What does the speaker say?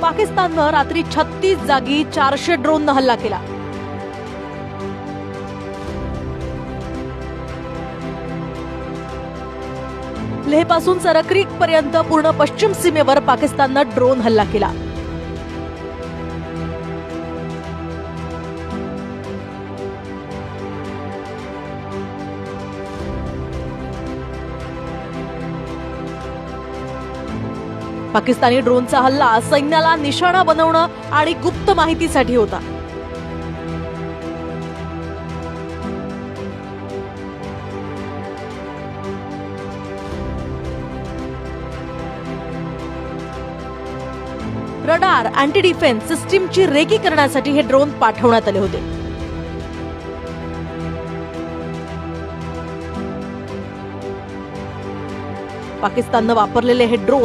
पाकिस्ताननं रात्री 36 जागी 400 ड्रोननं हल्ला केला. लेहपासून सरक्रीक पर्यंत पूर्ण पश्चिम सीमेवर पाकिस्ताननं ड्रोन हल्ला केला. पाकिस्तानी ड्रोनचा हल्ला सैन्याला निशाणा बनवणं आणि गुप्त माहितीसाठी होता. रडार अँटी डिफेन्स सिस्टीमची रेकी करण्यासाठी हे ड्रोन पाठवण्यात आले होते. पाकिस्ताननं वापरलेले हे ड्रोन